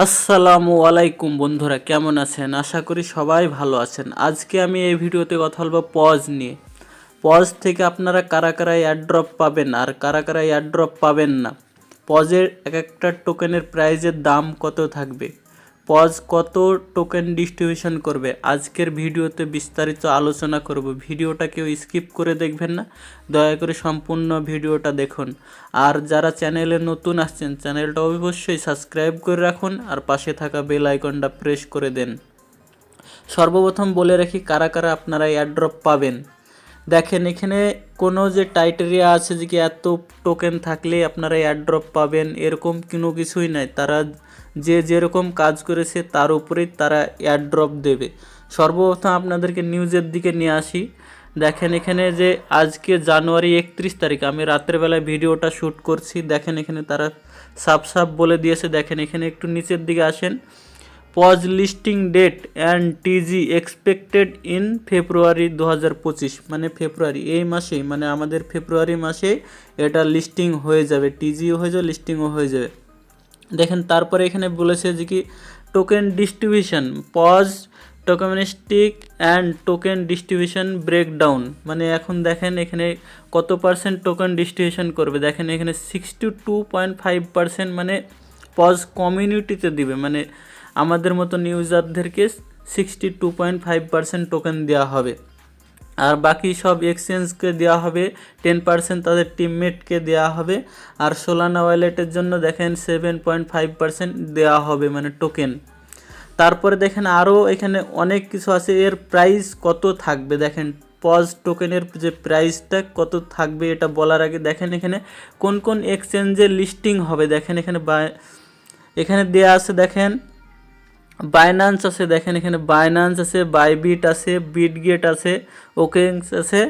আসসালামু আলাইকুম বন্ধুরা, কেমন আছেন? আশা করি সবাই ভালো আছেন। আজকে আমি এই ভিডিওতে কথা বলবো পজ নিয়ে। পজ থেকে আপনারা কারা কারা এয়ারড্রপ পাবেন আর কারা কারা এয়ারড্রপ পাবেন না। পজের এক একটা টোকেনের প্রাইজের দাম কত থাকবে, পজ কত টোকেন ডিস্ট্রিবিউশন করবে, আজকের ভিডিওতে বিস্তারিত আলোচনা করব। ভিডিওটা কেউ স্কিপ করে দেখবেন না, দয়া করে সম্পূর্ণ ভিডিওটা দেখুন। আর যারা চ্যানেলে নতুন আসছেন, চ্যানেলটা অবশ্যই সাবস্ক্রাইব করে রাখুন আর পাশে থাকা বেল আইকনটা প্রেস করে দেন। সর্বপ্রথম বলে রাখি কারা কারা আপনারা এয়ারড্রপ পাবেন। দেখেন এখানে কোনো যে টাইটেরিয়া আছে যে কি এত টোকেন থাকলে আপনারা এয়ারড্রপ পাবেন, এরকম কোনো কিছুই নাই। তারা যে যেরকম কাজ করেছে তার উপরেই তারা এয়ারড্রপ দেবে। সর্বপ্রথম আপনাদেরকে নিউজের দিকে নিয়ে আসি। দেখেন এখানে যে আজকে জানুয়ারি 31 তারিখ, আমি রাতের বেলায় ভিডিওটা শ্যুট করছি। দেখেন এখানে তারা সাফ বলে দিয়েছে। দেখেন এখানে একটু নিচের দিকে আসেন, পজ listing date and TG expected in February 2025, মানে ফেব্রুয়ারি এই মাসেই, মানে আমাদের ফেব্রুয়ারি মাসে এটা লিস্টিং হয়ে যাবে, টিজিও হয়ে যাবে, লিস্টিংও হয়ে যাবে। দেখেন তারপরে এখানে বলেছে যে কি token distribution, pause tokenistic and token distribution breakdown, মানে এখন দেখেন এখানে কত পার্সেন্ট টোকেন ডিস্ট্রিবিউশন করবে। দেখেন এখানে 62.5%, মানে পজ কমিউনিটিতে দিবে, মানে আমাদের মতো ইউজারদেরকে 62.5% টোকেন দেওয়া হবে। আর বাকি সব এক্সচেঞ্জকে দেওয়া হবে 10%, তাদের টিমমেটকে দেওয়া হবে। আর সোলানা ওয়ালেটের জন্য দেখেন 7.5% দেওয়া হবে, মানে টোকেন। তারপরে দেখেন আরও এখানে অনেক কিছু আছে। এর প্রাইস কত থাকবে দেখেন, পজ টোকেনের যে প্রাইসটা কত থাকবে এটা বলার আগে দেখেন এখানে কোন কোন এক্সচেঞ্জে লিস্টিং হবে। দেখেন এখানে এখানে দেওয়া আছে, দেখেন বাইন্যান্স আছে, দেখেন এখানে বাইন্যান্স আছে, বাইবিট আছে, বিটগেট আছে, ওকেন্স আছে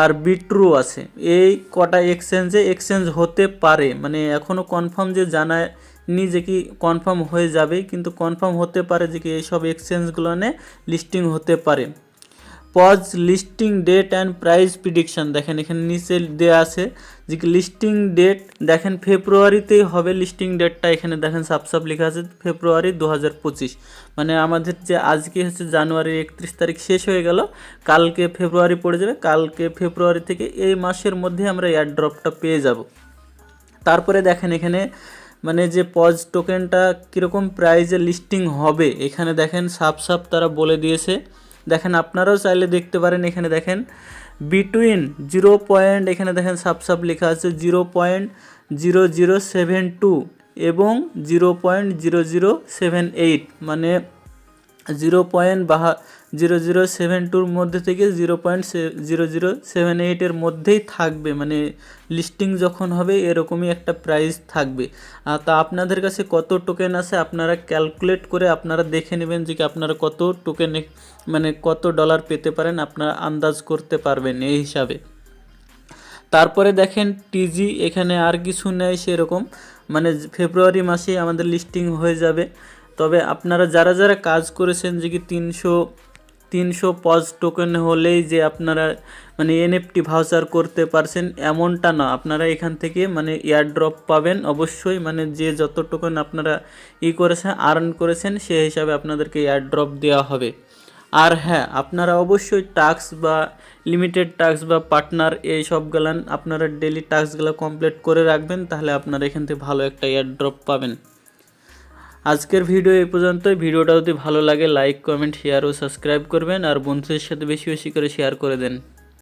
আর বিট্রু আছে। এই কটা এক্সচেঞ্জ হতে পারে, মানে এখনও কনফার্ম যে জানায়নি যে কি কনফার্ম হয়ে যাবে, কিন্তু কনফার্ম হতে পারে যে কি এইসব এক্সচেঞ্জগুলো লিস্টিং হতে পারে। পজ listing date and price prediction, দেখেন এখানে নিচে দেওয়া আছে যে লিস্টিং ডেট, দেখেন ফেব্রুয়ারিতেই হবে লিস্টিং ডেটটা। এখানে দেখেন সাফ লেখা আছে ফেব্রুয়ারি 2025, মানে আমাদের যে আজকে হচ্ছে জানুয়ারি 31 তারিখ শেষ হয়ে গেল, কালকে ফেব্রুয়ারি পড়ে যাবে। কালকে ফেব্রুয়ারি থেকে এই মাসের মধ্যে আমরা এয়ারড্রপটা পেয়ে যাব। তারপরে দেখেন এখানে মানে যে পজ টোকেনটা কীরকম প্রাইজে লিস্টিং হবে, এখানে দেখেন সাফ তারা বলে দিয়েছে। দেখেন আপনারাও চাইলে দেখতে পারেন। এখানে দেখেন বিটুইন 0. এখানে দেখেন সাফ লেখা আছে 0.0072 এবং 0.0078, মানে 0.0072 মধ্যে থেকে 0.0078 মধ্যেই থাকবে, মানে লিস্টিং যখন হবে এরকমই একটা প্রাইস থাকবে। তা আপনাদের কাছে কত টোকেন আছে আপনারা ক্যালকুলেট করে আপনারা দেখে নেবেন যে কি আপনারা কত টোকেনে মানে কত ডলার পেতে পারেন, আপনারা আন্দাজ করতে পারবেন এই হিসাবে। তারপরে দেখেন টিজি, এখানে আর কিছু নেই সেরকম, মানে ফেব্রুয়ারি মাসেই আমাদের লিস্টিং হয়ে যাবে। তবে আপনারা যারা যারা কাজ করেছেন যে কি 300 পজ টোকেন হলেই যে আপনারা মানে এনএফটি ভাউচার করতে পারছেন এমনটা না। আপনারা এখান থেকে মানে এয়ারড্রপ পাবেন অবশ্যই, মানে যে যত টোকেন আপনারা আর্ন করেছেন সেই হিসাবে আপনাদেরকে এয়ারড্রপ দেওয়া হবে। আর হ্যাঁ, আপনারা অবশ্যই টাস্ক বা লিমিটেড টাস্ক বা পার্টনার এই সবগুলান আপনারা ডেলি টাস্কগুলো কমপ্লিট করে রাখবেন, তাহলে আপনারা এখান থেকে ভালো একটা এয়ারড্রপ পাবেন। আজকের ভিডিও এই পর্যন্তই। ভিডিওটা যদি ভালো লাগে লাইক, কমেন্ট, শেয়ার ও সাবস্ক্রাইব করবেন আর বন্ধুদের সাথে বেশি বেশি করে শেয়ার করে দেন।